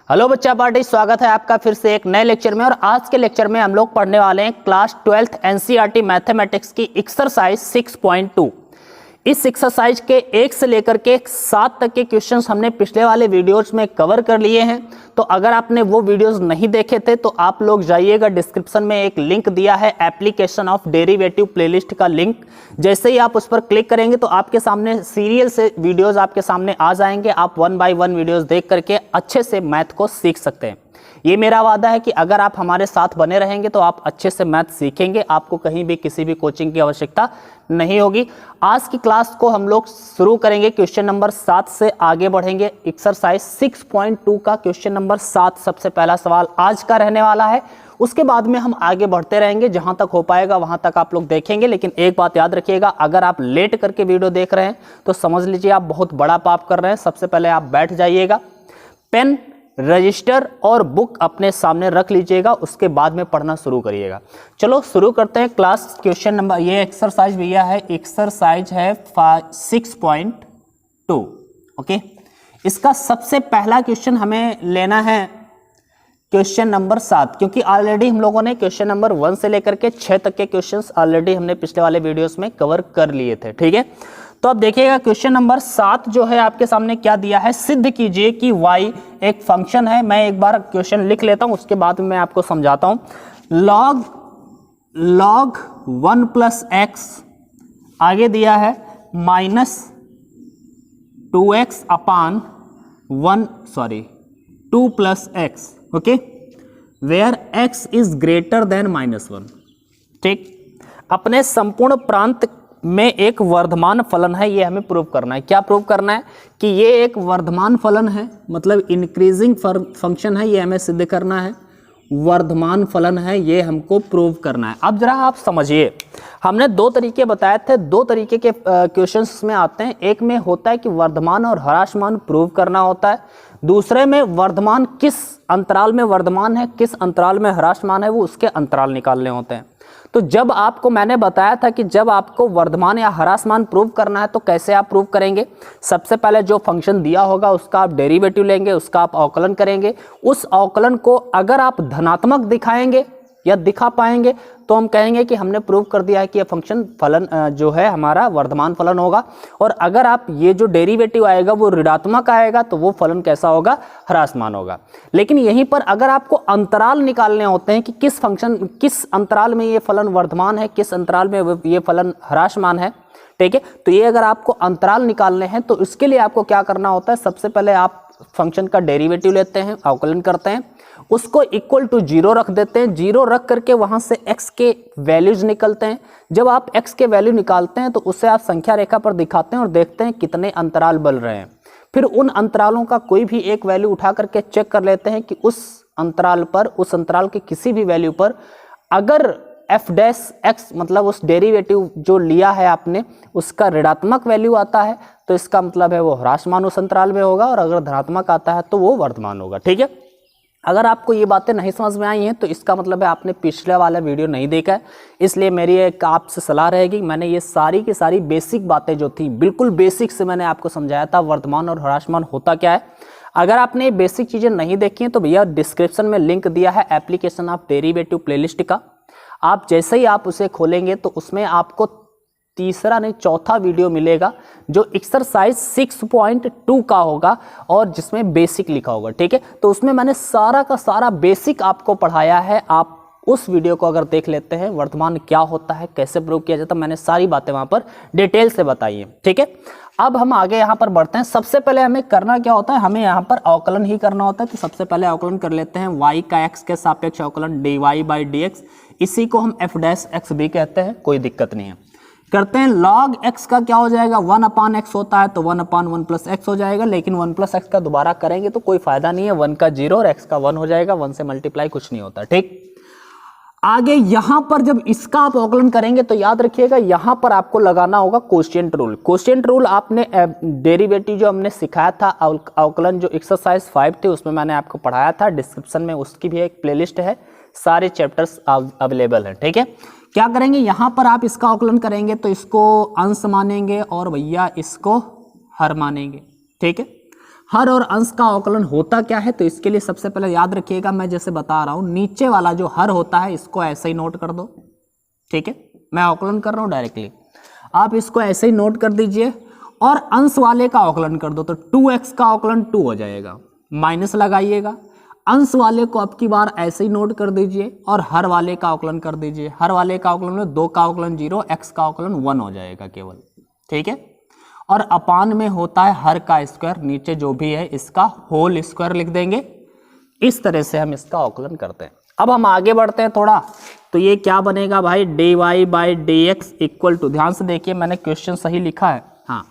Hello बच्चा party, स्वागत है आपका फिर से एक नए लेक्चर में। और आज के लेक्चर में हम लोग पढ़ने वाले हैं क्लास 12th एनसीईआरटी मैथमेटिक्स की एक्सरसाइज 6.2। इस एक्सरसाइज के 1 से लेकर के 7 तक के क्वेश्चंस हमने पिछले वाले वीडियोस में कवर कर लिए हैं। तो अगर आपने वो वीडियोस नहीं देखे थे तो आप लोग जाइएगा, डिस्क्रिप्शन में एक लिंक दिया है एप्लीकेशन ऑफ डेरिवेटिव प्लेलिस्ट का लिंक। जैसे ही आप उस पर क्लिक करेंगे तो आपके सामने सीरियल से वीडियोस आपके सामने आ जाएंगे। आप 1 बाय 1 वीडियोस देख करके अच्छे से मैथ को सीख सकते हैं। ये मेरा वादा है कि अगर आप हमारे साथ बने रहेंगे तो आप अच्छे से मैथ सीखेंगे, आपको कहीं भी किसी भी कोचिंग की आवश्यकता नहीं होगी। आज की क्लास को हम लोग शुरू करेंगे क्वेश्चन नंबर 7 से आगे बढ़ेंगे। एक्सरसाइज 6.2 का क्वेश्चन नंबर 7 सबसे पहला सवाल आज का रहने वाला है। उसके बाद में हम आगे बढ़ते रहेंगे, जहां तक हो पाएगा वहां तक आप लोग देखेंगे। लेकिन एक बात याद रखिएगा, अगर आप लेट करके वीडियो देख रहे हैं तो समझ लीजिए आप बहुत बड़ा पाप कर रहे हैं। सबसे पहले आप बैठ जाइएगा, पेन, रजिस्टर और बुक अपने सामने रख लीजिएगा, उसके बाद में पढ़ना शुरू करिएगा। चलो शुरू करते हैं क्लास। क्वेश्चन नंबर, ये एक्सरसाइज भैया है, एक्सरसाइज है 6.2। ओके, इसका सबसे पहला क्वेश्चन हमें लेना है क्वेश्चन नंबर 7, क्योंकि ऑलरेडी हम लोगों ने क्वेश्चन नंबर 1 से लेकर के 6 तक के क्वेश्चंस ऑलरेडी हमने पिछले वाले वीडियोस में कवर कर लिए थे। ठीक है, तो अब देखिएगा क्वेश्चन नंबर 7 जो है आपके सामने क्या दिया है। सिद्ध कीजिए कि y एक फंक्शन है। मैं एक बार क्वेश्चन लिख लेता हूं, उसके बाद मैं आपको समझाता हूं। log 1 प्लस एक्स, आगे दिया है -2x upon 2 plus X. Okay, where x is greater than -1। ठीक, अपने संपूर्ण प्रांत में एक वर्धमान फलन है, ये हमें प्रूव करना है। क्या प्रूव करना है? कि ये एक वर्धमान फलन है, मतलब इंक्रीजिंग फंक्शन है, ये हमें सिद्ध करना है। वर्धमान फलन है, ये हमको प्रूव करना है। अब जरा आप समझिए, हमने 2 तरीके बताए थे, 2 तरीके के क्वेश्चंस में आते हैं। एक में होता है कि वर्धमान और ह्रासमान प्रूव करना होता है, दूसरे में वर्धमान किस अंतराल में वर्धमान है, किस अंतराल में ह्रासमान है, वो उसके अंतराल निकालने होते हैं। तो जब आपको मैंने बताया था कि जब आपको वर्धमान या ह्रासमान प्रूव करना है तो कैसे आप प्रूव करेंगे। सबसे पहले जो फंक्शन दिया होगा उसका आप डेरिवेटिव लेंगे, उसका आप अवकलन करेंगे। उस अवकलन को अगर आप धनात्मक दिखाएंगे या दिखा पाएंगे तो हम कहेंगे कि हमने प्रूव कर दिया है कि यह फंक्शन फलन जो है हमारा वर्धमान फलन होगा। और अगर आप ये जो डेरिवेटिव आएगा वो ऋणात्मक आएगा तो वो फलन कैसा होगा? ह्रासमान होगा। लेकिन यहीं पर अगर आपको अंतराल निकालने होते हैं कि किस फंक्शन, किस अंतराल में ये फलन वर्धमान है, किस अंतराल में ये फलन ह्रासमान है, ठीक है, तो ये अगर आपको अंतराल निकालने हैं तो इसके लिए आपको क्या करना होता है? सबसे पहले आप फंक्शन का डेरिवेटिव लेते हैं, अवकलन करते हैं, उसको इक्वल टू 0 रख देते हैं। 0 रख करके वहां से x के वैल्यूज निकलते हैं। जब आप x के वैल्यू निकालते हैं तो उसे आप संख्या रेखा पर दिखाते हैं और देखते हैं कितने अंतराल बन रहे हैं। फिर उन अंतरालों का कोई भी एक वैल्यू उठा करके चेक कर लेते हैं कि उस अंतराल पर, उस अंतराल के किसी भी वैल्यू पर अगर f डैश x, मतलब उस डेरिवेटिव जो लिया है आपने उसका ऋणात्मक वैल्यू आता है तो इसका मतलब है वो ह्रासमान उस अंतराल में होगा, और अगर धनात्मक आता है तो वो वर्धमान होगा। ठीक है, अगर आपको ये बातें नहीं समझ में आई हैं तो इसका मतलब है आपने पिछले वाला वीडियो नहीं देखा है। इसलिए मेरी एक आपसे सलाह रहेगी, मैंने ये सारी की सारी बेसिक बातें जो थी बिल्कुल बेसिक से मैंने आपको समझाया था वर्धमान और ह्रासमान होता क्या है। अगर आपने ये बेसिक चीज़ें नहीं देखी हैं तो भैया डिस्क्रिप्शन में लिंक दिया है एप्लीकेशन ऑफ डेरिवेटिव प्लेलिस्ट का। आप जैसे ही आप उसे खोलेंगे तो उसमें आपको तीसरा नहीं चौथा वीडियो मिलेगा जो एक्सरसाइज 6.2 का होगा और जिसमें बेसिक लिखा होगा। ठीक है, तो उसमें मैंने सारा का सारा बेसिक आपको पढ़ाया है। आप उस वीडियो को अगर देख लेते हैं, वर्धमान क्या होता है, कैसे प्रूव किया जाता है, मैंने सारी बातें वहां पर डिटेल से बताई है। ठीक है, अब हम आगे यहाँ पर बढ़ते हैं। सबसे पहले हमें करना क्या होता है? हमें यहाँ पर अवकलन ही करना होता है। तो सबसे पहले अवकलन कर लेते हैं y का x के सापेक्ष अवकलन dy/dx। इसी को हम f डैश x भी कहते हैं, कोई दिक्कत नहीं है। करते हैं, log x का क्या हो जाएगा? 1/x होता है तो 1/1 प्लस x हो जाएगा। लेकिन 1 प्लस x का दोबारा करेंगे तो कोई फायदा नहीं है, 1 का 0 और x का 1 हो जाएगा। 1 से मल्टीप्लाई कुछ नहीं होता। ठीक, आगे यहां पर जब इसका आप अवकलन करेंगे तो याद रखिएगा यहां पर आपको लगाना होगा कोशिएंट रूल। कोशिएंट रूल आपने डेरिवेटिव जो हमने सिखाया था, अवकलन जो एक्सरसाइज 5 थे उसमें मैंने आपको पढ़ाया था। डिस्क्रिप्शन में उसकी भी एक प्लेलिस्ट है, सारे चैप्टर्स अवेलेबल हैं। ठीक है, क्या करेंगे? यहां पर आप इसका अवकलन करेंगे तो इसको अंश मानेंगे और भैया इसको हर मानेंगे। ठीक है, हर और अंश का अवकलन होता क्या है, तो इसके लिए सबसे पहले याद रखिएगा, मैं जैसे बता रहा हूं, नीचे वाला जो हर होता है इसको ऐसे ही नोट कर दो, ठीक है। मैं अवकलन कर रहा हूं डायरेक्टली, आप इसको ऐसे ही नोट कर दीजिए और अंश वाले का अवकलन कर दो, तो 2x का अवकलन 2 हो जाएगा, माइनस लगाइएगा। अंश वाले को अब की बार ऐसे ही नोट कर दीजिए और हर वाले का अवकलन कर दीजिए। हर वाले का अवकलन में 2 का अवकलन 0, x का अवकलन 1 हो जाएगा केवल, ठीक है। और अपान में होता है हर का स्क्वायर, नीचे जो भी है इसका होल स्क्वायर लिख देंगे। इस तरह से हम इसका अवकलन करते हैं। अब हम आगे बढ़ते हैं थोड़ा, तो ये क्या बनेगा भाई, dy by D X equal to, ध्यान से देखिए मैंने क्वेश्चन सही लिखा है, हाँ,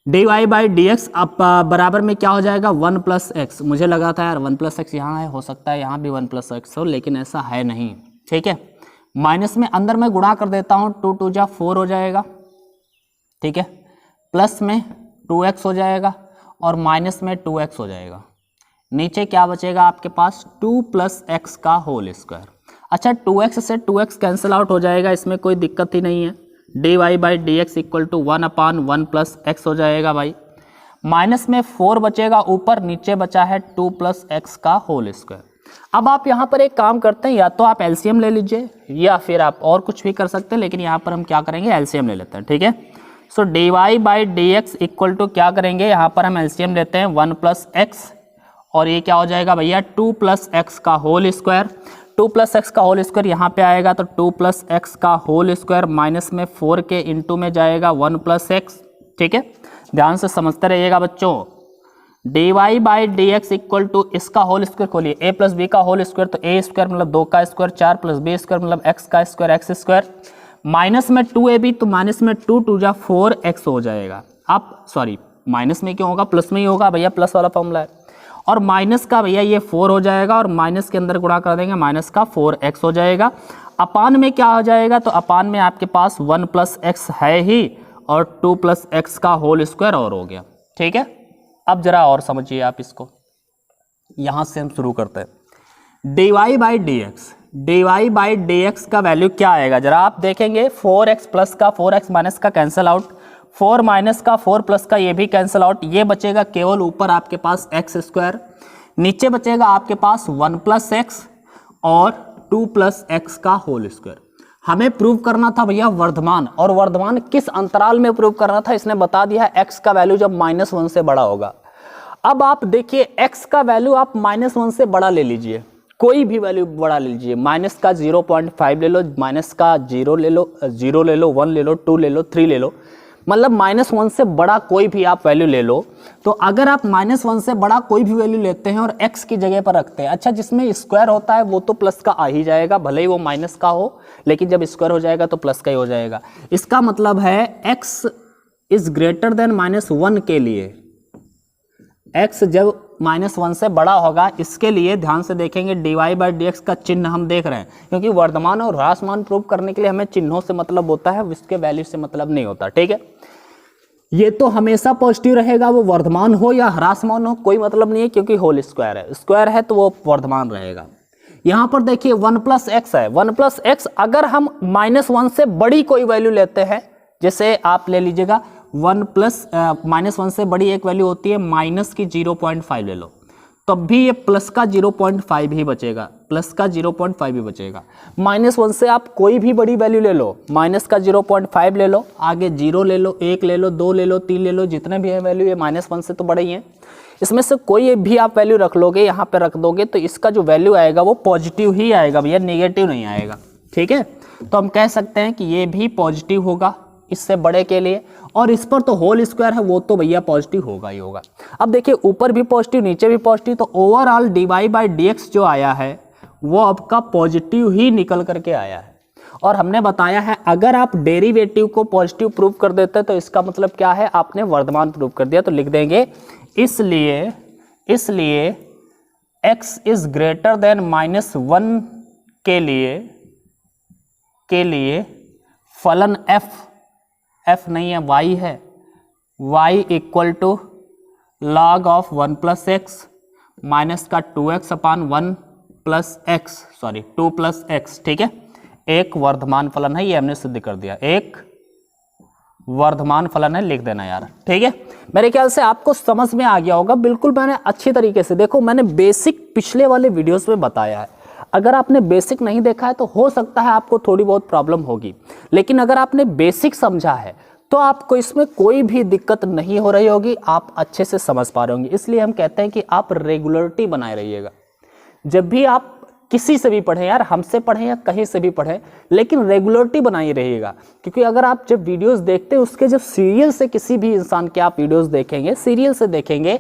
dy बाई डी एक्स अब बराबर में क्या हो जाएगा 1 प्लस एक्स। मुझे लगा था यार 1 प्लस एक्स यहाँ है, हो सकता है यहाँ भी 1 प्लस एक्स हो, लेकिन ऐसा है नहीं, ठीक है। माइनस में अंदर में गुणा कर देता हूँ, 2 2 जा 4 हो जाएगा, ठीक है। प्लस में 2x हो जाएगा और माइनस में 2x हो जाएगा। नीचे क्या बचेगा आपके पास, 2 प्लस एक्स का होल स्क्वायर। अच्छा 2x से 2x कैंसिल आउट हो जाएगा, इसमें कोई दिक्कत ही नहीं है। dy by D X equal to 1/1 plus X हो जाएगा भाई। माइनस में 4 बचेगा ऊपर, नीचे बचा है 2 प्लस एक्स का होल स्क्वायर। अब आप यहाँ पर एक काम करते हैं, या तो आप एलसीएम ले लीजिए या फिर आप और कुछ भी कर सकते हैं, लेकिन यहाँ पर हम क्या करेंगे, एलसीएम ले लेते हैं, ठीक है। So dy by D X equal to क्या करेंगे, यहाँ पर हम एलसीएम लेते हैं 1 प्लस एक्स, और ये क्या हो जाएगा भैया 2 प्लस एक्स का होल स्क्वायर। 2 प्लस एक्स का होल स्क्वायर यहाँ पे आएगा तो 2 प्लस एक्स का होल स्क्वायर माइनस में 4 के इंटू में जाएगा 1 प्लस एक्स, ठीक है। ध्यान से समझते रहिएगा बच्चों। dy by D X equal to इसका होल स्क्वायर खोलिए, a प्लस बी का होल स्क्वायर, तो a स्क्वायर मतलब 2 का स्क्वायर, 4 प्लस बी स्क्वायर मतलब x का स्क्वायर, x स्क्वायर, माइनस में 2ab, तो माइनस में 2 2 जा 4x हो जाएगा। आप सॉरी माइनस में क्यों होगा, प्लस में ही होगा भैया, प्लस वाला फॉर्मूला है। और माइनस का भैया ये 4 हो जाएगा और माइनस के अंदर गुणा कर देंगे, माइनस का 4x हो जाएगा। अपान में क्या हो जाएगा, तो अपान में आपके पास 1 प्लस एक्स है ही और 2 प्लस एक्स का होल स्क्वायर और हो गया, ठीक है। अब जरा और समझिए आप इसको, यहां से हम शुरू करते हैं। dy by D x, dy by D x का वैल्यू क्या आएगा, जरा आप देखेंगे 4x प्लस का 4x माइनस का कैंसिल आउट, 4 माइनस का 4 प्लस का ये भी कैंसिल आउट, ये बचेगा केवल ऊपर आपके पास एक्स स्क्वायर, नीचे बचेगा आपके पास 1 प्लस एक्स और 2 प्लस एक्स का होल स्क्वायर। हमें प्रूव करना था भैया वर्धमान, और वर्धमान किस अंतराल में प्रूव करना था, इसने बता दिया है एक्स का वैल्यू जब -1 से बड़ा होगा। अब आप देखिए एक्स का वैल्यू आप -1 से बड़ा ले लीजिए, कोई भी वैल्यू बड़ा ले लीजिए, माइनस का 0.5 ले लो, माइनस का 0 ले लो, 0 ले लो, 1 ले लो, 2 ले लो, 3 ले लो, मतलब -1 से बड़ा कोई भी आप वैल्यू ले लो। तो अगर आप -1 से बड़ा कोई भी वैल्यू लेते हैं और x की जगह पर रखते हैं, अच्छा जिसमें स्क्वायर होता है वो तो प्लस का आ ही जाएगा, भले ही वो माइनस का हो, लेकिन जब स्क्वायर हो जाएगा तो प्लस का ही हो जाएगा। इसका मतलब है x इज ग्रेटर देन -1 के लिए, x जब -1 से बड़ा होगा, इसके लिए ध्यान से देखेंगे dy बाई डी एक्स का चिन्ह हम देख रहे हैं, क्योंकि वर्धमान और ह्रासमान प्रूव करने के लिए हमें चिन्हों से मतलब होता है, इसके वैल्यू से मतलब नहीं होता, ठीक है। ये तो हमेशा पॉजिटिव रहेगा, वो वर्धमान हो या ह्रासमान हो कोई मतलब नहीं है, क्योंकि होल स्क्वायर है, स्क्वायर है तो वो वर्धमान रहेगा। यहाँ पर देखिए 1 प्लस एक्स है, 1 प्लस एक्स अगर हम -1 से बड़ी कोई वैल्यू लेते हैं, जैसे आप ले लीजिएगा 1 प्लस -1 से बड़ी एक वैल्यू होती है माइनस की 0.5 ले लो, तब भी ये प्लस का 0.5 ही बचेगा, प्लस का 0.5 ही बचेगा। -1 से आप कोई भी बड़ी वैल्यू ले लो, माइनस का 0.5 ले लो, आगे 0 ले लो, 1 ले लो, 2 ले लो, 3 ले लो, जितने भी है वैल्यू ये -1 से तो बड़े ही हैं। इसमें से कोई भी आप वैल्यू रख लोगे, यहाँ पे रख दोगे, तो इसका जो वैल्यू आएगा वो पॉजिटिव ही आएगा भैया, नेगेटिव नहीं आएगा, ठीक है। तो हम कह सकते हैं कि ये भी पॉजिटिव होगा इससे बड़े के लिए, और इस पर तो होल स्क्वायर है, वो तो भैया पॉजिटिव होगा ही होगा। अब देखिए ऊपर भी पॉजिटिव नीचे भी पॉजिटिव, तो overall dy by D x जो आया है वो आपका पॉजिटिव ही निकल करके आया है। और हमने बताया है अगर आप डेरिवेटिव को पॉजिटिव प्रूव कर देते हैं तो इसका मतलब क्या है, आपने वर्धमान प्रूव कर दिया। तो लिख देंगे इसलिए x इज ग्रेटर देन -1 के लिए फलन f नहीं है y है, y equal to log of 1 plus X minus का 2x upon 1 plus X, sorry 2 plus X, ठीक है। एक वर्धमान फलन है, ये हमने सिद्ध कर दिया, एक वर्धमान फलन है, लिख देना यार, ठीक है। मेरे ख्याल से आपको समझ में आ गया होगा बिल्कुल। मैंने अच्छी तरीके से, देखो मैंने बेसिक पिछले वाले वीडियोस में बताया है। अगर आपने बेसिक नहीं देखा है तो हो सकता है आपको थोड़ी बहुत प्रॉब्लम होगी, लेकिन अगर आपने बेसिक समझा है तो आपको इसमें कोई भी दिक्कत नहीं हो रही होगी, आप अच्छे से समझ पा रहे होंगे। इसलिए हम कहते हैं कि आप रेगुलरिटी बनाए रहिएगा। जब भी आप किसी से भी पढ़ें यार, हमसे पढ़ें या कहीं से भी पढ़ें, लेकिन रेगुलरिटी बनाई रहिएगा। क्योंकि अगर आप जब वीडियोस देखते हैं उसके जब सीरियल से किसी भी इंसान के आप वीडियोस देखेंगे, सीरियल से देखेंगे,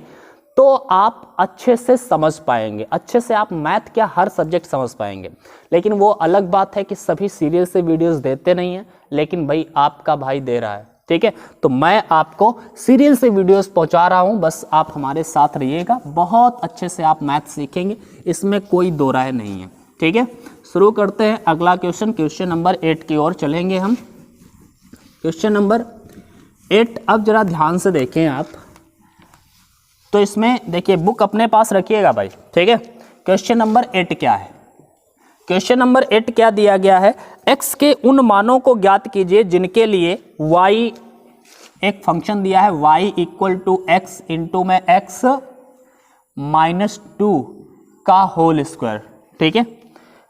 तो आप अच्छे से समझ पाएंगे, अच्छे से आप मैथ क्या हर सब्जेक्ट समझ पाएंगे। लेकिन वो अलग बात है कि सभी सीरियल से वीडियोस देते नहीं हैं, लेकिन भाई आपका भाई दे रहा है, ठीक है। तो मैं आपको सीरियल से वीडियोस पहुंचा रहा हूं, बस आप हमारे साथ रहिएगा, बहुत अच्छे से आप मैथ सीखेंगे, इसमें कोई दो राय नहीं है, ठीक है। शुरू करते हैं अगला क्वेश्चन, क्वेश्चन नंबर 8 की ओर चलेंगे हम। क्वेश्चन नंबर 8, अब जरा ध्यान से देखें आप, तो इसमें देखिए बुक अपने पास रखिएगा भाई, ठीक है। क्वेश्चन नंबर 8 क्या है? क्वेश्चन नंबर 8 क्या दिया गया है? x के उन मानों को ज्ञात कीजिए जिनके लिए y, एक फंक्शन दिया है y equal to X into में x माइनस 2 का होल स्क्वायर, ठीक है।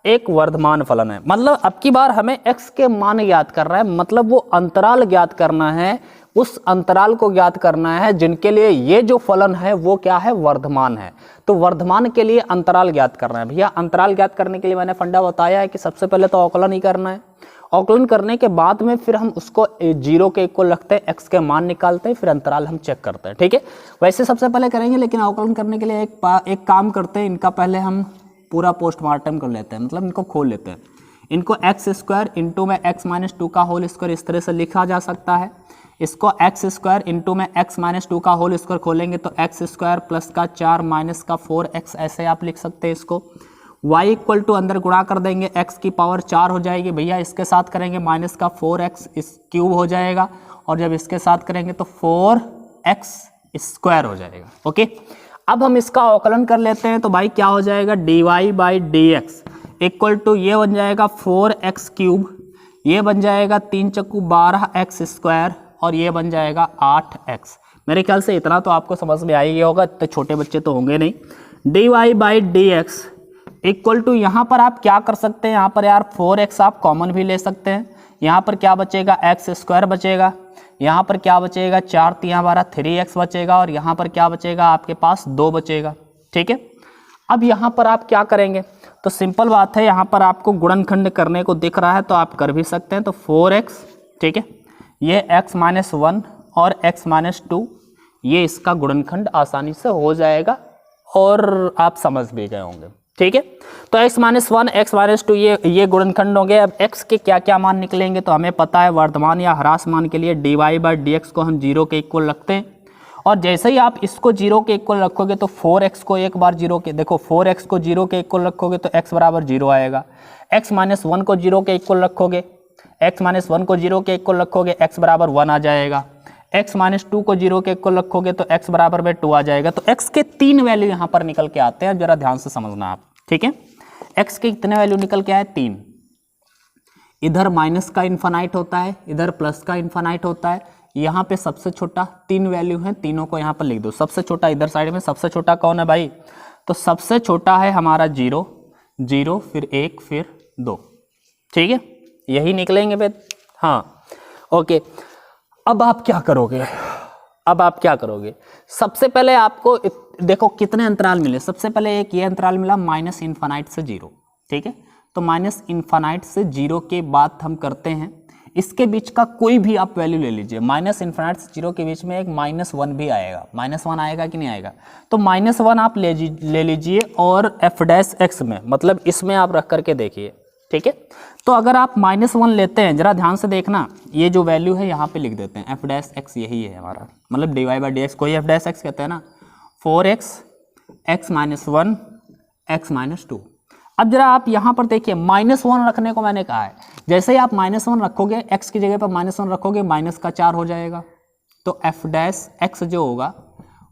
एक वर्धमान फलन है, मतलब अब की बार हमें x के मान ज्ञात करना है, मतलब वो अंतराल ज्ञात करना है, उस अंतराल को ज्ञात करना है जिनके लिए ये जो फलन है वो क्या है? वर्धमान है। तो वर्धमान के लिए अंतराल ज्ञात करना है। भैया अंतराल ज्ञात करने के लिए मैंने फंडा बताया है कि सबसे पहले तो अवकलन ही करना है। अवकलन करने के बाद में फिर हम उसको 0 के इक्वल रखते हैं, x के मान निकालते हैं, फिर अंतराल हम चेक करते हैं, ठीक है। वैसे सबसे पहले करेंगे, लेकिन अवकलन करने के लिए एक काम करते हैं, इनका पहले हम पूरा पोस्टमार्टम कर लेते हैं, मतलब इनको खोल लेते हैं। इनको एक्स स्क्वायर इंटू में एक्स माइनस 2 का होल स्क्वायर इस तरह से लिखा जा सकता है। इसको एक्स स्क्वायर इंटू में एक्स माइनस 2 का होल स्क्वायर खोलेंगे तो एक्स स्क्वायर प्लस का 4 माइनस का 4x, ऐसे आप लिख सकते हैं इसको। y इक्वल टू अंदर गुणा कर देंगे, x की पावर 4 हो जाएगी भैया, इसके साथ करेंगे माइनस का 4x इस क्यूब हो जाएगा, और जब इसके साथ करेंगे तो 4x स्क्वायर हो जाएगा, ओके। अब हम इसका अवकलन कर लेते हैं, तो भाई क्या हो जाएगा? dy by D X equal to ये बन जाएगा 4x क्यूब, ये बन जाएगा 3 चक्कू 12x स्क्वायर, और ये बन जाएगा 8x। मेरे ख्याल से इतना तो आपको समझ में आ ही गया होगा, इतने छोटे बच्चे तो होंगे नहीं। dy by D X equal to, यहाँ पर आप क्या कर सकते हैं, यहाँ पर यार 4x आप कॉमन भी ले सकते हैं, यहाँ पर क्या बचेगा? एक्स स्क्वायर बचेगा, यहाँ पर क्या बचेगा? 4 3 12 3x बचेगा, और यहाँ पर क्या बचेगा? आपके पास 2 बचेगा, ठीक है। अब यहाँ पर आप क्या करेंगे? तो सिंपल बात है, यहाँ पर आपको गुणनखंड करने को दिख रहा है तो आप कर भी सकते हैं। तो 4x, ठीक है, ये x माइनस 1 और x माइनस 2, ये इसका गुणनखंड आसानी से हो जाएगा, और आप समझ भी गए होंगे, ठीक है। तो x माइनस 1 x माइनस 2 ये गुणनखंड होंगे। अब x के क्या क्या मान निकलेंगे? तो हमें पता है वर्धमान या ह्रास मान के लिए dy बाई डी एक्स को हम 0 के इक्वल रखते हैं, और जैसे ही आप इसको 0 के इक्वल रखोगे तो 4x को एक बार 0 के, देखो 4x को 0 के इक्वल रखोगे तो x बराबर 0 आएगा। x माइनस 1 को 0 के इक्वल रखोगे, x माइनस 1 को 0 के इक्वल रखोगे, x बराबर 1 आ जाएगा। x माइनस 2 को 0 के इक्वल रखोगे तो x बराबर में 2 आ जाएगा। तो x के 3 वैल्यू यहाँ पर निकल के आते हैं, जरा ध्यान से समझना आप, ठीक है। x के कितने वैल्यू निकल के आए? 3। इधर माइनस का इन्फानाइट होता है, इधर प्लस का इन्फानाइट होता है। यहाँ पे सबसे छोटा 3 वैल्यू हैं, तीनों को यहाँ पर लिख दो। सबसे छोटा इधर साइड में, सबसे छोटा कौन है भाई? तो सबसे छोटा है हमारा 0 0, फिर 1, फिर 2, ठीक है, यही निकलेंगे फिर। हाँ, ओके। अब आप क्या करोगे? अब आप क्या करोगे? सबसे पहले आपको देखो कितने अंतराल मिले। सबसे पहले एक ये अंतराल मिला माइनस इन्फानाइट से 0, ठीक है। तो माइनस इन्फानाइट से 0 के बाद हम करते हैं, इसके बीच का कोई भी आप वैल्यू ले लीजिए। माइनस इन्फानाइट से 0 के बीच में एक -1 भी आएगा। -1 आएगा कि नहीं आएगा? तो -1 आप ले लीजिए, और f डैश x में, मतलब इसमें आप रख करके देखिए, ठीक है। तो अगर आप -1 लेते हैं, जरा ध्यान से देखना, ये जो वैल्यू है यहाँ पे लिख देते हैं, f डैश x यही है हमारा, मतलब dy बाई डी एक्स को ही f डैश x कहते हैं ना। 4x x minus 1 x minus 2। अब जरा आप यहाँ पर देखिए, -1 रखने को मैंने कहा है। जैसे ही आप -1 रखोगे, x की जगह पर -1 रखोगे, माइनस का 4 हो जाएगा। तो f डैश x जो होगा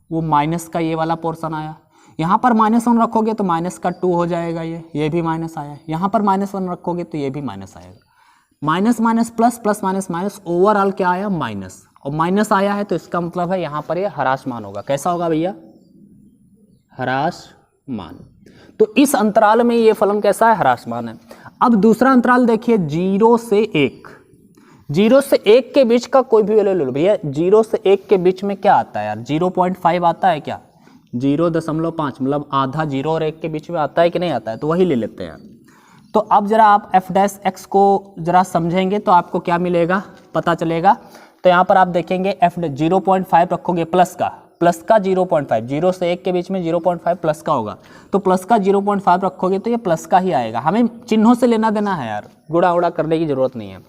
वो माइनस का ये वाला पोर्शन आया। यहाँ पर -1 रखोगे तो माइनस का 2 हो जाएगा, ये भी माइनस आया। यहाँ पर -1 रखोगे तो ये भी माइनस आएगा। Minus minus plus, plus minus minus, overall क्या आया माइनस, और माइनस आया है तो इसका मतलब है यहाँ पर ये ह्रासमान होगा। कैसा होगा भैया? ह्रासमान। तो इस अंतराल में ये फलन कैसा है? ह्रासमान है। अब दूसरा अंतराल देखिए 0 से 1, 0 से 1 के बीच का कोई भी वैल्यू ले लो भैया। 0 से 1 के बीच में क्या आता है यार? 0.5 आता है क्या? 0.5 मतलब आधा 0 और 1 के बीच में आता है कि नहीं आता है? तो वही ले लेते हैं। तो अब जरा आप f डैश x को जरा समझेंगे तो आपको क्या मिलेगा पता चलेगा। तो यहाँ पर आप देखेंगे f 0.5 रखोगे प्लस का 0.5, 0 से 1 के बीच में 0.5 प्लस का होगा, तो प्लस का 0.5 रखोगे तो ये प्लस का ही आएगा। हमें चिन्हों से लेना देना है यार, गुणा उड़ा करने की जरूरत नहीं है।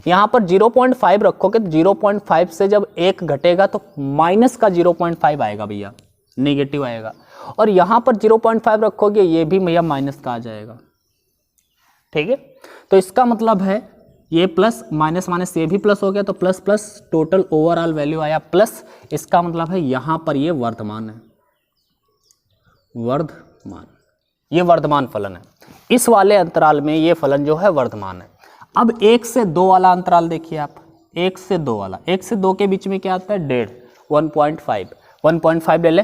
यहाँ पर 0.5 रखोगे तो 0.5 से जब 1 घटेगा तो माइनस का 0.5 आएगा भैया, नेगेटिव आएगा। और यहाँ पर 0.5 रखोगे ये भी भैया माइनस का आ जाएगा। ठीक है, तो इसका मतलब है ये प्लस माइनस माइनस ये भी प्लस हो गया, तो plus plus total overall value आया प्लस। इसका मतलब है यहाँ पर ये वर्धमान है, वर्धमान, ये वर्धमान फलन है। इस वाले अंतराल में ये फलन जो है वर्धमान है। अब 1 से 2 वाला अंतराल देखिए आप, 1 से 2 वाला, 1 से 2 के बीच में क्या आता है? 1.5, 1.5 ले ले,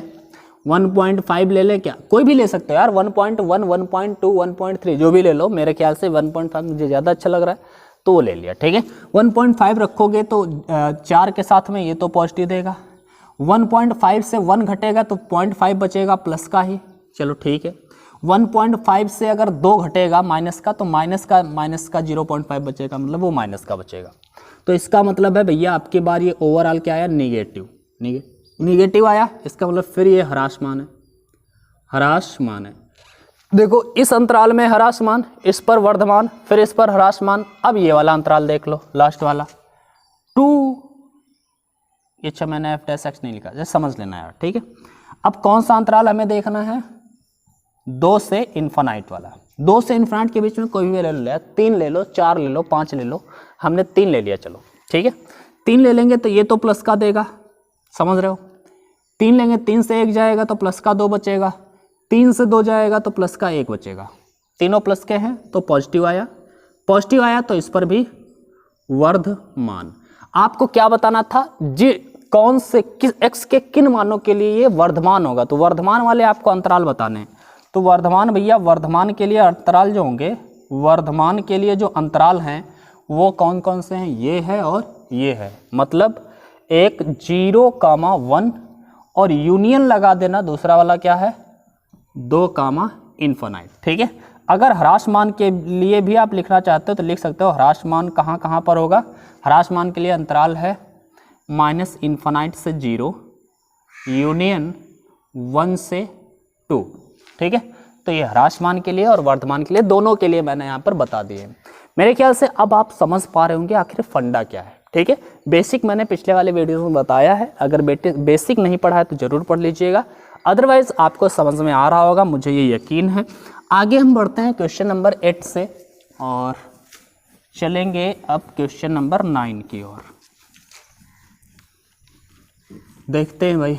1.5 ले ले, क्या कोई भी ले सकते हो यार, 1.1, 1.2, 1.3 जो भी ले लो। मेरे ख्याल से 1.5 मुझे ज़्यादा अच्छा लग रहा है तो वो ले लिया। ठीक है, 1.5 रखोगे तो 4 के साथ में ये तो पॉजिटिव देगा, 1.5 से 1 घटेगा तो 0.5 बचेगा प्लस का ही। चलो ठीक है, 1.5 से अगर 2 घटेगा माइनस का तो माइनस का 0.5 बचेगा, मतलब वो माइनस का बचेगा। तो इसका मतलब है भैया आपकी बार ये ओवरऑल क्या आया? नेगेटिव, निगेटिव आया। इसका मतलब फिर ये ह्रासमान है, ह्रासमान है। देखो इस अंतराल में ह्रासमान, इस पर वर्धमान, फिर इस पर ह्रासमान। अब ये वाला अंतराल देख लो, लास्ट वाला 2, अच्छा मैंने f डैश x नहीं लिखा, जैसे समझ लेना यार। ठीक है, अब कौन सा अंतराल हमें देखना है? 2 से इन्फिनाइट वाला। 2 से इन्फिनाइट के बीच में कोई भी ले लो, 3 ले लो, 4 ले लो, 5 ले लो, हमने 3 ले लिया। चलो ठीक है, 3 ले लेंगे तो ये तो प्लस का देगा, समझ रहे हो? 3 लेंगे, 3 से 1 जाएगा तो प्लस का 2 बचेगा, 3 से 2 जाएगा तो प्लस का 1 बचेगा। तीनों प्लस के हैं तो पॉजिटिव आया, पॉजिटिव आया तो इस पर भी वर्धमान। आपको क्या बताना था? जी कौन से किस x के किन मानों के लिए ये वर्धमान होगा, तो वर्धमान वाले आपको अंतराल बताने। तो वर्धमान भैया, वर्धमान के लिए अंतराल जो होंगे, वर्धमान के लिए जो अंतराल हैं वो कौन कौन से हैं? ये है और ये है। मतलब एक 0, 1 और यूनियन लगा देना, दूसरा वाला क्या है? 2, इन्फिनाइट। ठीक है, अगर ह्रासमान के लिए भी आप लिखना चाहते हो तो लिख सकते हो। ह्रासमान कहाँ कहाँ पर होगा? ह्रासमान के लिए अंतराल है -∞ से 0, यूनियन 1 से 2। ठीक है, तो ये ह्रासमान के लिए और वर्धमान के लिए, दोनों के लिए मैंने यहाँ पर बता दिए। मेरे ख्याल से अब आप समझ पा रहे होंगे आखिर फंडा क्या है। ठीक है, बेसिक मैंने पिछले वाले वीडियो में बताया है, अगर बेसिक नहीं पढ़ा है तो ज़रूर पढ़ लीजिएगा, अदरवाइज़ आपको समझ में आ रहा होगा, मुझे ये यकीन है। आगे हम बढ़ते हैं क्वेश्चन नंबर 8 से और चलेंगे अब क्वेश्चन नंबर 9 की ओर। देखते हैं भाई।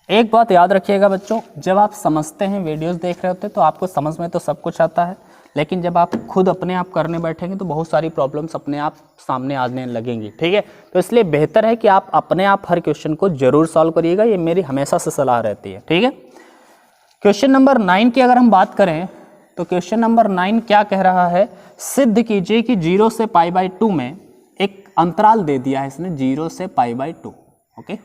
एक बात याद रखिएगा बच्चों, जब आप समझते हैं, वीडियोस देख रहे होते हैं तो आपको समझ में तो सब कुछ आता है, लेकिन जब आप खुद अपने आप करने बैठेंगे तो बहुत सारी प्रॉब्लम्स अपने आप सामने आने लगेंगी। ठीक है, तो इसलिए बेहतर है कि आप अपने आप हर क्वेश्चन को जरूर सॉल्व करिएगा, ये मेरी हमेशा से सलाह रहती है। ठीक है, क्वेश्चन नंबर 9 की अगर हम बात करें तो क्वेश्चन नंबर 9 क्या कह रहा है? सिद्ध कीजिए कि 0 से π/2 में एक अंतराल दे दिया है इसने, 0 से π/2। ओके,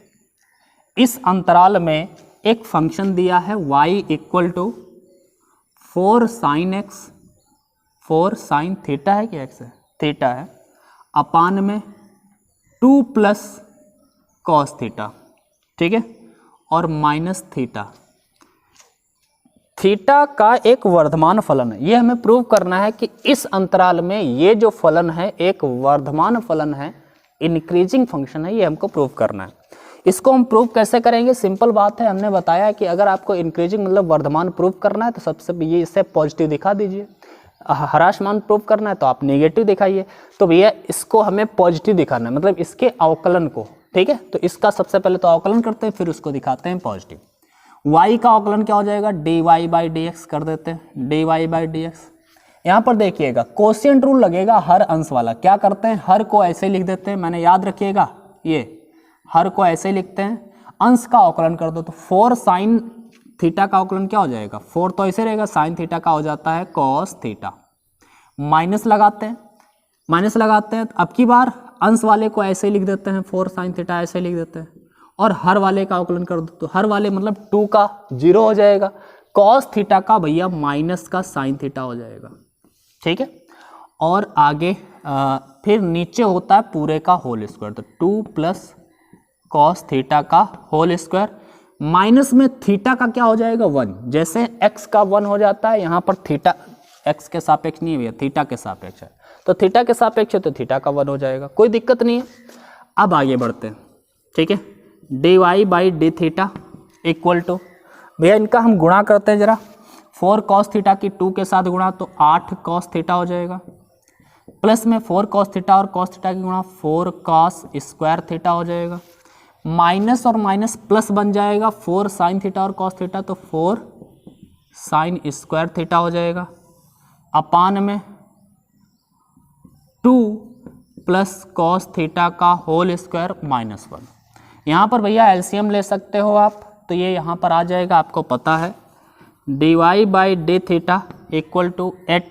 इस अंतराल में एक फंक्शन दिया है y = 4 sin x, 4 sin theta है कि x है? थीटा है, अपान में 2 + cos थीटा। ठीक है, और माइनस थीटा का एक वर्धमान फलन है। ये हमें प्रूव करना है कि इस अंतराल में ये जो फलन है एक वर्धमान फलन है, इंक्रीजिंग फंक्शन है, ये हमको प्रूव करना है। इसको हम प्रूव कैसे करेंगे? सिंपल बात है, हमने बताया कि अगर आपको इंक्रीजिंग मतलब वर्धमान प्रूव करना है तो सबसे ये इससे पॉजिटिव दिखा दीजिए, ह्रासमान प्रूव करना है तो आप नेगेटिव दिखाइए। तो भैया इसको हमें पॉजिटिव दिखाना है, मतलब इसके अवकलन को। ठीक है, तो इसका सबसे पहले तो अवकलन करते हैं, फिर उसको दिखाते हैं पॉजिटिव। y का अवकलन क्या हो जाएगा? dy/dx कर देते हैं, dy/dx। यहाँ पर देखिएगा कोशिएंट रूल लगेगा हर अंश वाला। क्या करते हैं, हर को ऐसे लिख देते हैं, मैंने याद रखिएगा ये हर को ऐसे लिखते हैं, अंश का अवकलन कर दो तो 4 साइन थीटा का अवकलन क्या हो जाएगा, 4 तो ऐसे रहेगा, साइन थीटा का हो जाता है कॉस थीटा। माइनस लगाते हैं, अब की बार अंश वाले को ऐसे लिख देते हैं, 4 साइन थीटा ऐसे लिख देते हैं, और हर वाले का अवकलन कर दो तो हर वाले मतलब 2 का 0 हो जाएगा, कॉस थीटा का भैया माइनस का साइन थीटा हो जाएगा। ठीक है, और आगे फिर नीचे होता है पूरे का होल स्क्वायर, तो 2 प्लस कॉस थीटा का होल स्क्वायर, माइनस में थीटा का क्या हो जाएगा 1, जैसे x का 1 हो जाता है, यहाँ पर थीटा x के सापेक्ष नहीं है भैया, थीटा के सापेक्ष है, तो थीटा के सापेक्ष है तो थीटा का 1 हो जाएगा, कोई दिक्कत नहीं है। अब आगे बढ़ते हैं। ठीक है, dy by D theta equal to, भैया इनका हम गुणा करते हैं जरा, 4 कॉस थीटा की 2 के साथ गुणा तो 8 कॉस थीटा हो जाएगा, प्लस में 4 कॉस थीटा और कॉस थीटा की गुणा 4 कॉस स्क्वायर थीटा हो जाएगा, माइनस और माइनस प्लस बन जाएगा, 4 साइन थीटा और कॉस थीटा तो 4 साइन स्क्वायर थीटा हो जाएगा, अपान में 2 प्लस कॉस थीटा का होल स्क्वायर माइनस 1। यहाँ पर भैया एलसीएम ले सकते हो आप, तो ये यहाँ पर आ जाएगा, आपको पता है dy by D theta equal to 8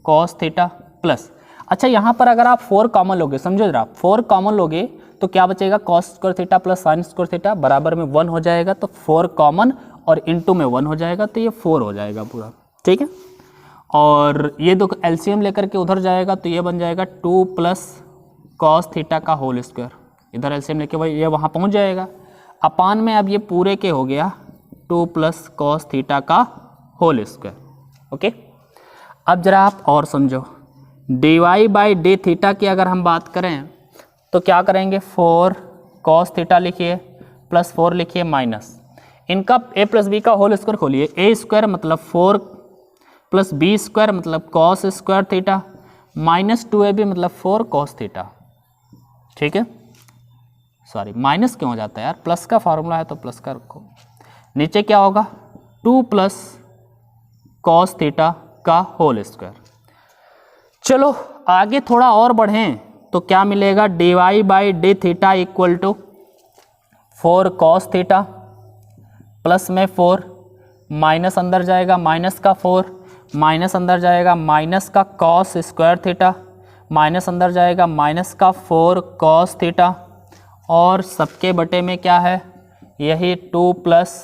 cos theta plus, अच्छा यहाँ पर अगर आप 4 कॉमन लोगे, समझो जरा 4 कॉमन लोगे तो क्या बचेगा, cos square theta plus sine square theta बराबर में 1 हो जाएगा, तो 4 कॉमन और इनटू में 1 हो जाएगा, तो ये 4 हो जाएगा पूरा। ठीक है, और ये दो एलसीएम लेकर के उधर जाएगा तो ये बन जाएगा 2 प्लस कॉस थीटा का होल स्क्वायर, इधर एलसीएम लेके भाई ये वहाँ पहुँच जाएगा, अपान में अब ये पूरे के हो गया 2 प्लस कॉस थीटा का होल स्क्वायर। ओके, अब जरा आप और समझो, dy बाई डी थीटा की अगर हम बात करें तो क्या करेंगे, 4 कॉस थीटा लिखिए प्लस 4 लिखिए माइनस, इनका a प्लस बी का होल स्क्वायर खोलिए, a स्क्वायर मतलब 4 प्लस बी स्क्वायर मतलब cos square theta minus 2ab मतलब 4 कॉस थीटा। ठीक है, सॉरी माइनस क्यों हो जाता है यार, प्लस का फार्मूला है तो प्लस का रखो, नीचे क्या होगा 2 प्लस कॉस थीटा का होल स्क्वायर। चलो आगे थोड़ा और बढ़ें तो क्या मिलेगा, dy by D theta equal to 4 cos theta plus में 4 माइनस अंदर जाएगा माइनस का 4 माइनस अंदर जाएगा माइनस का कॉस स्क्वायर थीटा माइनस अंदर जाएगा माइनस का 4 कॉस थीटा और सबके बटे में क्या है, यही 2 प्लस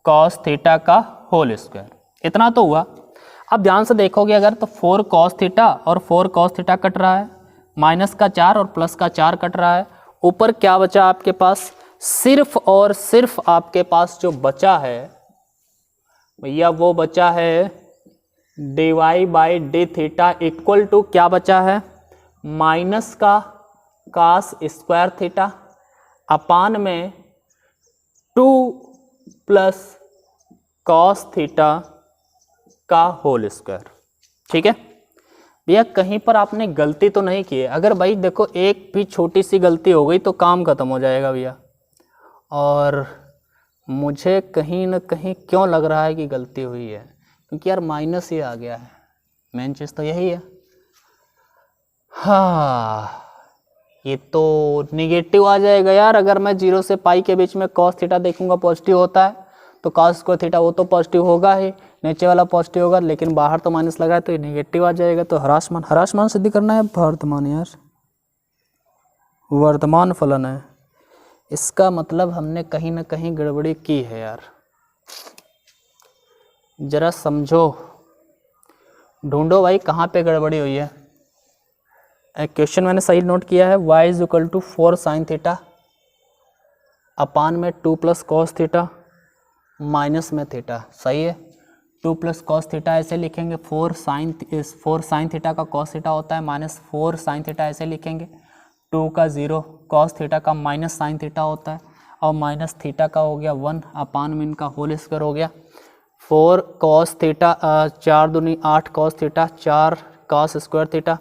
कॉस थीटा का होल स्क्वायर। इतना तो हुआ। अब ध्यान से देखोगे अगर तो 4 कॉस थीटा और 4 कॉस थीटा कट रहा है, माइनस का 4 और प्लस का 4 कट रहा है, ऊपर क्या बचा आपके पास, सिर्फ और सिर्फ आपके पास जो बचा है भैया वो बचा है dy by D theta equal to क्या बचा है, माइनस का कास स्क्वायर थीटा अपान में 2 प्लस कॉस थीटा का होल स्क्वायर। ठीक है भैया, कहीं पर आपने गलती तो नहीं की है, अगर भाई देखो एक भी छोटी सी गलती हो गई तो काम खत्म हो जाएगा भैया, और मुझे कहीं ना कहीं क्यों लग रहा है कि गलती हुई है, क्योंकि यार माइनस ही आ गया है, मेन चीज़ तो यही है। हाँ ये तो निगेटिव आ जाएगा यार, अगर मैं 0 से पाई के बीच में कॉस थीटा देखूंगा पॉजिटिव होता है तो कॉस स्क्वायर थीटा वो तो पॉजिटिव होगा ही, नीचे वाला पॉजिटिव होगा, लेकिन बाहर तो माइनस लगा है तो ये निगेटिव आ जाएगा। तो हरासमान सिद्ध करना है, वर्तमान यार वर्तमान फलन है, इसका मतलब हमने कहीं ना कहीं गड़बड़ी की है यार, जरा समझो, ढूंढो भाई कहाँ पे गड़बड़ी हुई है। क्वेश्चन मैंने सही नोट किया है, y is equal to 4 sine theta upon में 2 प्लस कॉस थीटा माइनस में थीटा, सही है। 2 प्लस कॉस थीटा ऐसे लिखेंगे, 4 साइन थीटा का कॉस थीटा होता है माइनस 4 साइन थीटा ऐसे लिखेंगे, 2 का 0 कॉस थीटा का माइनस साइन थीटा होता है और माइनस थीटा का हो गया 1 अपान में इनका होल स्क्वायर हो गया, 4 कॉस थीटा 4 दूनी 8 cos theta 4 cos square theta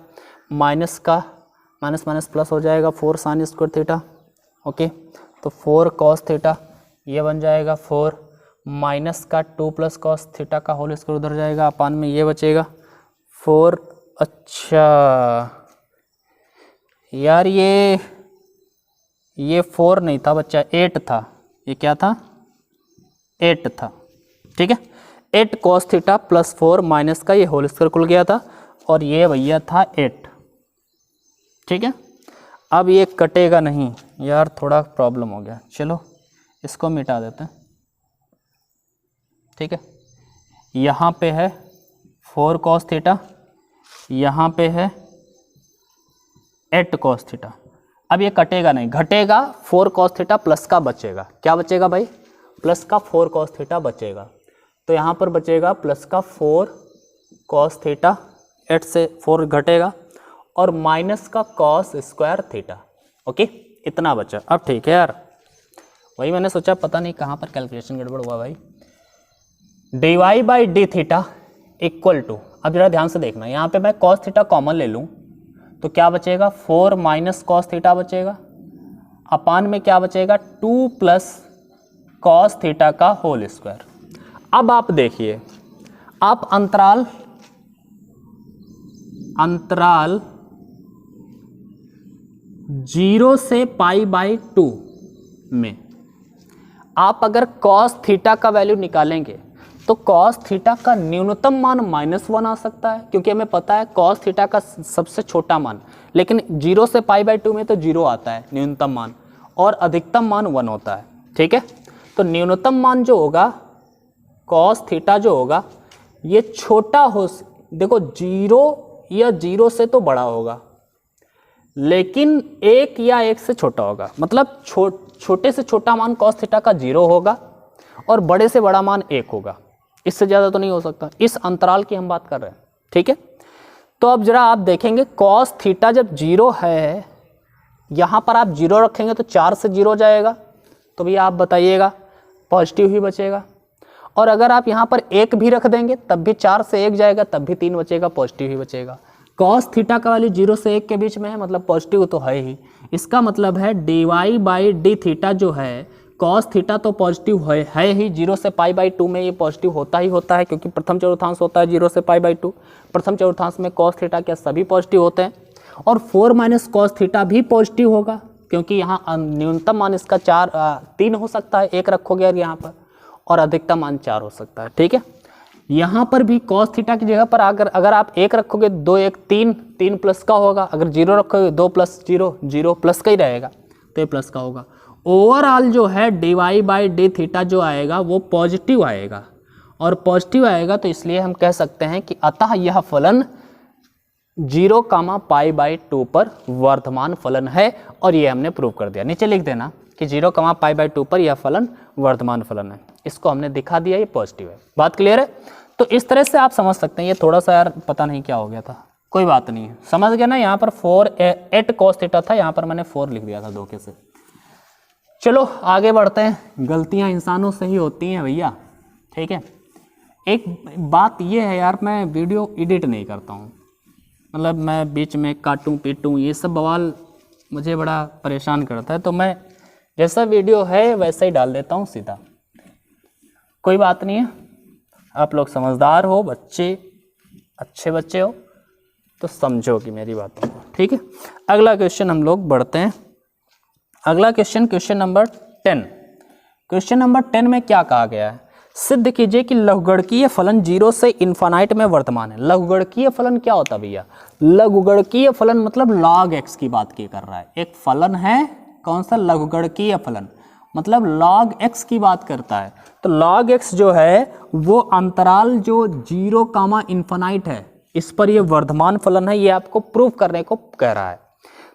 minus का माइनस माइनस प्लस हो जाएगा 4 साइन स्क्वायर थीटा। ओके, तो 4 कॉस थीटा ये बन जाएगा 4 माइनस का 2 प्लस कॉस थीटा का होल स्क्वायर उधर जाएगा, अपान में ये बचेगा 4, अच्छा यार ये 4 नहीं था बच्चा, 8 था। ये क्या था? 8 था, ठीक है। 8 cos थीटा प्लस 4 माइनस का ये होल स्क्वायर खुल गया था, और ये भैया था 8, ठीक है। अब ये कटेगा नहीं यार, थोड़ा प्रॉब्लम हो गया, चलो इसको मिटा देते हैं, ठीक है। यहाँ पे है 4 cos थीटा, यहाँ पे है 8 cos थीटा। अब ये कटेगा नहीं, घटेगा, 4 cos थीटा प्लस का बचेगा। क्या बचेगा भाई? प्लस का 4 cos थीटा बचेगा। तो यहाँ पर बचेगा प्लस का 4 cos थीटा, 8 से 4 घटेगा, और माइनस का cos स्क्वायर थीटा। ओके, इतना बचा। अब ठीक है यार, वही मैंने सोचा पता नहीं कहाँ पर कैलकुलेशन गड़बड़ हुआ भाई। dy by D theta equal to, अब जरा ध्यान से देखना, यहाँ पे मैं cos थीटा कॉमन ले लूँ तो क्या बचेगा? 4 माइनस cos थीटा बचेगा, अपान में क्या बचेगा? 2 प्लस cos थीटा का होल स्क्वायर। अब आप देखिए, आप अंतराल 0 से π/2 में आप अगर cos थीटा का वैल्यू निकालेंगे तो cos थीटा का न्यूनतम मान -1 आ सकता है, क्योंकि हमें पता है cos थीटा का सबसे छोटा मान, लेकिन 0 से π/2 में तो 0 आता है न्यूनतम मान, और अधिकतम मान 1 होता है, ठीक है। तो न्यूनतम मान जो होगा cos थीटा जो होगा ये छोटा हो, देखो 0 या 0 से तो बड़ा होगा, लेकिन 1 या 1 से छोटा होगा। मतलब छोटे से छोटा मान cos थीटा का 0 होगा और बड़े से बड़ा मान 1 होगा, इससे ज़्यादा तो नहीं हो सकता। इस अंतराल की हम बात कर रहे हैं, ठीक है। तो अब जरा आप देखेंगे cos थीटा जब 0 है, यहाँ पर आप 0 रखेंगे तो 4 से 0 जाएगा, तो भैया आप बताइएगा पॉजिटिव ही बचेगा। और अगर आप यहाँ पर 1 भी रख देंगे तब भी 4 से 1 जाएगा, तब भी 3 बचेगा, पॉजिटिव ही बचेगा। cos थीटा का वैल्यू 0 से 1 के बीच में है, मतलब पॉजिटिव तो है ही। इसका मतलब है dy बाई डी थीटा जो है, cos थीटा तो पॉजिटिव है ही, 0 से π/2 में ये पॉजिटिव होता ही होता है, क्योंकि प्रथम चतुर्थांश होता है 0 से π/2। प्रथम चतुर्थांश में cos थीटा क्या सभी पॉजिटिव होते हैं, और 4 माइनस cos थीटा भी पॉजिटिव होगा, क्योंकि यहाँ न्यूनतम मान इसका 3 हो सकता है, 1 रखोगे और यहाँ पर, और अधिकतम मान 4 हो सकता है, ठीक है। यहाँ पर भी cos थीटा की जगह पर अगर आप 1 रखोगे 2 1 3, 3 प्लस का होगा। अगर 0 रखोगे 2 प्लस 0, 0 प्लस का ही रहेगा, तो ये प्लस का होगा। ओवरऑल जो है dy बाई डी थीटा जो आएगा वो पॉजिटिव आएगा, और पॉजिटिव आएगा तो इसलिए हम कह सकते हैं कि अतः यह फलन 0, π/2 पर वर्धमान फलन है, और ये हमने प्रूव कर दिया। नीचे लिख देना कि 0, π/2 पर यह फलन वर्धमान फलन है, इसको हमने दिखा दिया, ये पॉजिटिव है। बात क्लियर है? तो इस तरह से आप समझ सकते हैं। ये थोड़ा सा यार पता नहीं क्या हो गया था, कोई बात नहीं है, समझ गया ना। यहाँ पर 8 cos थीटा था, यहाँ पर मैंने 4 लिख दिया था धोखे से। चलो आगे बढ़ते हैं। गलतियाँ इंसानों से ही होती हैं भैया, ठीक है। एक बात ये है यार, मैं वीडियो एडिट नहीं करता हूँ, मतलब मैं बीच में काटूँ पीटूँ ये सब बवाल मुझे बड़ा परेशान करता है, तो मैं जैसा वीडियो है वैसा ही डाल देता हूँ सीधा। कोई बात नहीं है, आप लोग समझदार हो, बच्चे अच्छे बच्चे हो, तो समझोगी मेरी बातों को, ठीक है। अगला क्वेश्चन हम लोग बढ़ते हैं। अगला क्वेश्चन नंबर 10। क्वेश्चन नंबर 10 में क्या कहा गया है? सिद्ध कीजिए कि लघुगणकीय फलन 0 से इन्फानाइट में वर्तमान है। लघुगणकीय फलन क्या होता है भैया? लघुगणकीय फलन मतलब log x की बात की कर रहा है। एक फलन है, कौन सा? लघुगणकीय फलन, मतलब log x की बात करता है। तो log x जो है वो अंतराल जो 0, इन्फानाइट है, इस पर ये वर्धमान फलन है, ये आपको प्रूव करने को कह रहा है।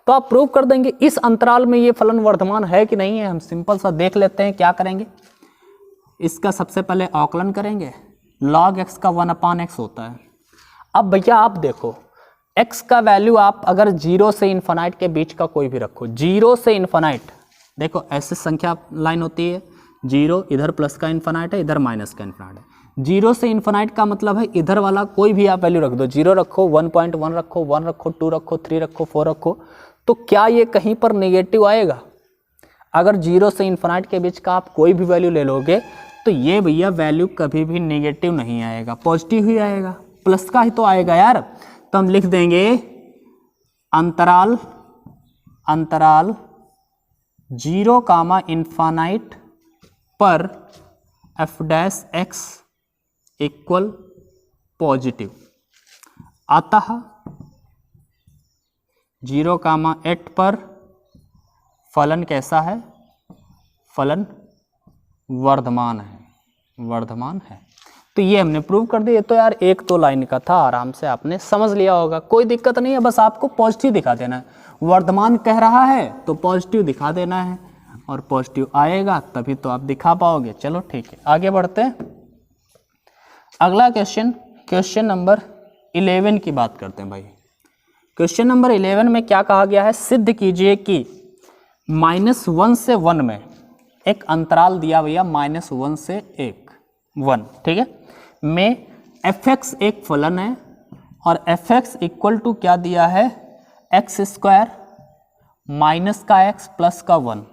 तो आप प्रूव कर देंगे इस अंतराल में ये फलन वर्धमान है कि नहीं है। हम सिंपल सा देख लेते हैं, क्या करेंगे, इसका सबसे पहले आकलन करेंगे। log x का 1/x होता है। अब भैया आप देखो, x का वैल्यू आप अगर 0 से इन्फानाइट के बीच का कोई भी रखो, 0 से इन्फानाइट, देखो ऐसे संख्या लाइन होती है, 0 इधर प्लस का इन्फानाइट है, इधर माइनस का इन्फानाइट है। 0 से इन्फानाइट का मतलब है इधर वाला कोई भी आप वैल्यू रख दो, 0 रखो, 1.1 रखो, 1 रखो, 2 रखो, 3 रखो, 4 रखो, तो क्या ये कहीं पर नेगेटिव आएगा? अगर 0 से इन्फानाइट के बीच का आप कोई भी वैल्यू ले लोगे तो ये भैया वैल्यू कभी भी नेगेटिव नहीं आएगा, पॉजिटिव ही आएगा। प्लस का ही तो आएगा यार। तो हम लिख देंगे अंतराल 0, इन्फानाइट पर F dash x equal positive. अतः 0,8 पर फलन कैसा है? फलन वर्धमान है। तो ये हमने प्रूव कर दिया। ये तो यार 1-2 लाइन का था, आराम से आपने समझ लिया होगा, कोई दिक्कत नहीं है। बस आपको पॉजिटिव दिखा देना है। वर्धमान कह रहा है तो पॉजिटिव दिखा देना है, और पॉजिटिव आएगा तभी तो आप दिखा पाओगे। चलो ठीक है, आगे बढ़ते हैं। अगला क्वेश्चन नंबर 11 की बात करते हैं भाई। क्वेश्चन नंबर 11 में क्या कहा गया है? सिद्ध कीजिए कि -1 से 1 में एक अंतराल दिया भैया, -1 से 1 ठीक है, में fx एक फलन है, और fx इक्वल टू क्या दिया है? x² माइनस का x प्लस का 1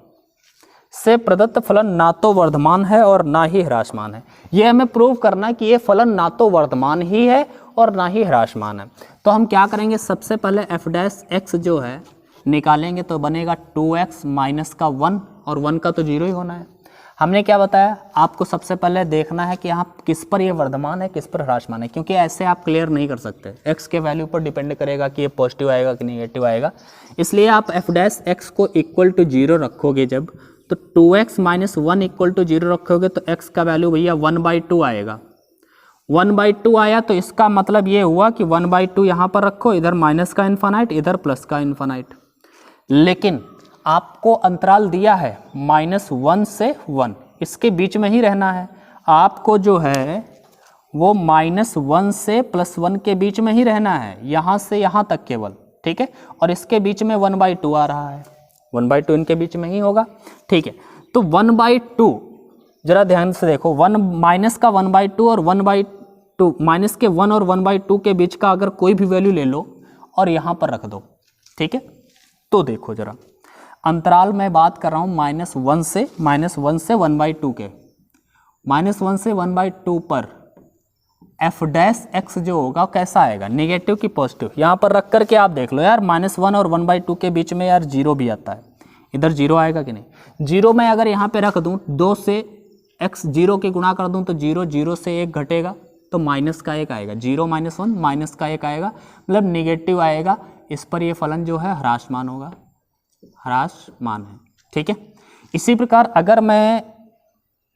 से प्रदत्त फलन ना तो वर्धमान है और ना ही ह्रासमान है। यह हमें प्रूव करना है कि ये फलन ना तो वर्धमान ही है और ना ही ह्रासमान है। तो हम क्या करेंगे? सबसे पहले f डैश x जो है निकालेंगे तो बनेगा 2x माइनस का 1, और 1 का तो 0 ही होना है। हमने क्या बताया? आपको सबसे पहले देखना है कि यहाँ किस पर ये वर्धमान है, किस पर ह्रासमान है, क्योंकि ऐसे आप क्लियर नहीं कर सकते। x के वैल्यू पर डिपेंड करेगा कि ये पॉजिटिव आएगा कि नेगेटिव आएगा। इसलिए आप f डैश x को इक्वल टू 0 रखोगे जब, तो 2x माइनस 1 इक्वल टू 0 रखोगे तो x का वैल्यू भैया 1/2 आएगा। 1/2 आया तो इसका मतलब ये हुआ कि 1/2 यहाँ पर रखो, इधर माइनस का इन्फानाइट, इधर प्लस का इन्फानाइट। लेकिन आपको अंतराल दिया है -1 से 1, इसके बीच में ही रहना है। आपको जो है वो -1 से +1 के बीच में ही रहना है, यहाँ से यहाँ तक केवल, ठीक है। और इसके बीच में 1/2 आ रहा है, 1/2 इनके बीच में ही होगा, ठीक है। तो 1/2 जरा ध्यान से देखो, माइनस का 1/2 और 1/2, माइनस के 1 और 1/2 के बीच का अगर कोई भी वैल्यू ले लो और यहाँ पर रख दो, ठीक है। तो देखो जरा, अंतराल में बात कर रहा हूँ -1 से 1/2 के, -1 से 1/2 पर एफ डैश एक्स जो होगा कैसा आएगा? नेगेटिव की पॉजिटिव? यहाँ पर रख करके आप देख लो यार, -1 और 1/2 के बीच में यार 0 भी आता है, इधर 0 आएगा कि नहीं? 0 में अगर यहाँ पे रख दूँ, 2 से x 0 के गुणा कर दूँ तो 0, 0 से 1 घटेगा तो माइनस का 1 आएगा, 0 - 1 माइनस का 1 आएगा, मतलब नेगेटिव आएगा। इस पर ये फलन जो है ह्रासमान होगा, ह्रासमान है, ठीक है। इसी प्रकार अगर मैं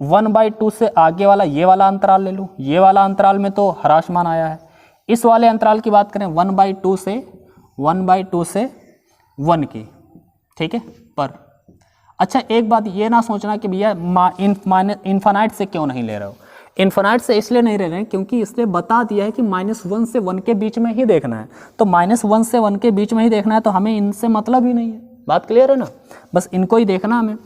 1/2 से आगे वाला ये वाला अंतराल ले लूँ, ये वाला अंतराल में तो ह्रासमान आया है। इस वाले अंतराल की बात करें 1/2 से 1 की, ठीक है, पर अच्छा एक बात ये ना सोचना कि भैया इन्फानाइट से क्यों नहीं ले रहे हो। इन्फानाइट से इसलिए नहीं ले रहे हैं क्योंकि इसने बता दिया है कि -1 से 1 के बीच में ही देखना है, तो -1 से 1 के बीच में ही देखना है, तो हमें इनसे मतलब ही नहीं है। बात क्लियर है ना? बस इनको ही देखना हमें।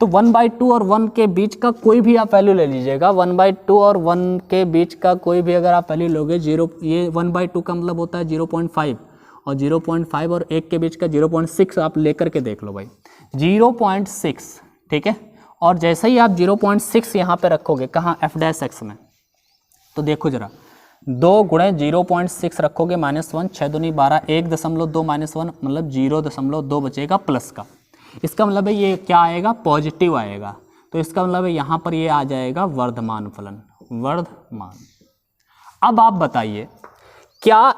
तो 1/2 और 1 के बीच का कोई भी आप वैल्यू ले लीजिएगा, 1/2 और 1 के बीच का कोई भी अगर आप वैल्यू लोगे, 0, ये 1/2 का मतलब होता है 0.5, और 0.5 और 1 के बीच का 0.6 आप लेकर के देख लो भाई, 0.6, ठीक है। और जैसे ही आप 0.6 यहाँ पे रखोगे, कहाँ? एफ डैश एक्स में, तो देखो जरा, 2 गुणे 0.6 रखोगे -1, 6 दूनी 12, 1.2 -1 मतलब 0.2 बचेगा प्लस का। इसका मतलब है ये क्या आएगा? पॉजिटिव आएगा। तो इसका मतलब है यहाँ पर ये आ जाएगा वर्धमान फलन, वर्धमान। अब आप बताइए, क्या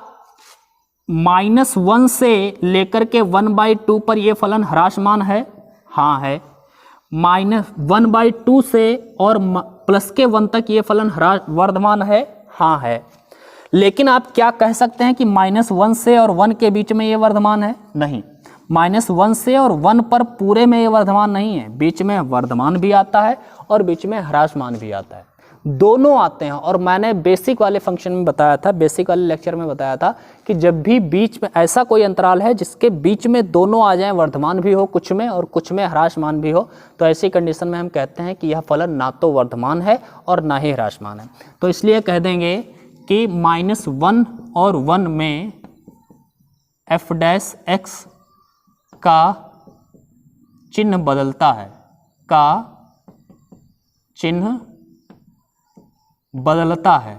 -1 से लेकर के 1/2 पर ये फलन ह्रासमान है? हाँ है। -1/2 से और प्लस के 1 तक ये फलन वर्धमान है? हाँ है। लेकिन आप क्या कह सकते हैं कि -1 से और 1 के बीच में ये वर्धमान है? नहीं, -1 से और 1 पर पूरे में ये वर्धमान नहीं है, बीच में वर्धमान भी आता है और बीच में ह्रासमान भी आता है, दोनों आते हैं। और मैंने बेसिक वाले फंक्शन में बताया था, बेसिक वाले लेक्चर में बताया था कि जब भी बीच में ऐसा कोई अंतराल है जिसके बीच में दोनों आ जाएं, वर्धमान भी हो कुछ में और कुछ में ह्रासमान भी हो, तो ऐसी कंडीशन में हम कहते हैं कि यह फलन ना तो वर्धमान है और ना ही ह्रासमान है। तो इसलिए कह देंगे कि -1 और 1 में एफ डैश एक्स का चिन्ह बदलता है, का चिन्ह बदलता है,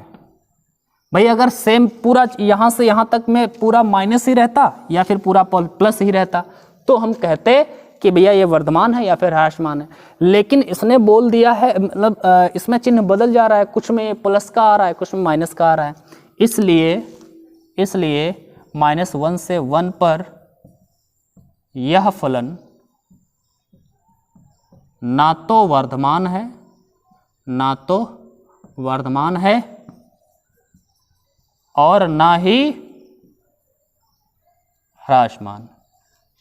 भाई अगर सेम पूरा यहाँ से यहाँ तक में पूरा माइनस ही रहता या फिर पूरा प्लस ही रहता तो हम कहते कि भैया ये वर्धमान है या फिर ह्रासमान है। लेकिन इसने बोल दिया है, मतलब इसमें चिन्ह बदल जा रहा है, कुछ में प्लस का आ रहा है, कुछ में माइनस का आ रहा है, इसलिए -1 से 1 पर यह फलन ना तो वर्धमान है और ना ही ह्रासमान।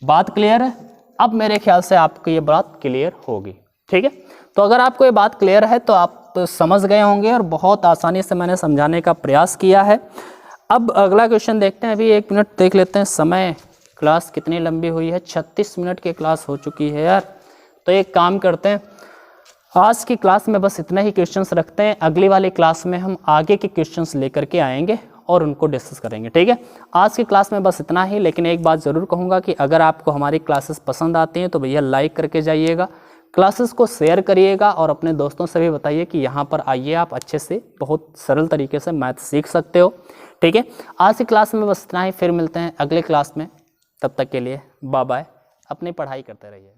बात क्लियर है? अब मेरे ख्याल से आपको ये बात क्लियर होगी, ठीक है। तो अगर आपको ये बात क्लियर है तो आप समझ गए होंगे और बहुत आसानी से मैंने समझाने का प्रयास किया है। अब अगला क्वेश्चन देखते हैं। अभी 1 मिनट देख लेते हैं समय, क्लास कितनी लंबी हुई है, 36 मिनट की क्लास हो चुकी है यार। तो एक काम करते हैं, आज की क्लास में बस इतना ही क्वेश्चंस रखते हैं, अगली वाली क्लास में हम आगे के क्वेश्चंस लेकर के आएंगे और उनको डिस्कस करेंगे, ठीक है। आज की क्लास में बस इतना ही, लेकिन एक बात ज़रूर कहूँगा कि अगर आपको हमारी क्लासेस पसंद आती हैं तो भैया लाइक करके जाइएगा, क्लासेस को शेयर करिएगा और अपने दोस्तों से भी बताइए कि यहाँ पर आइए, आप अच्छे से बहुत सरल तरीके से मैथ सीख सकते हो, ठीक है। आज की क्लास में बस इतना ही, फिर मिलते हैं अगले क्लास में, तब तक के लिए बाय बाय, अपनी पढ़ाई करते रहिए।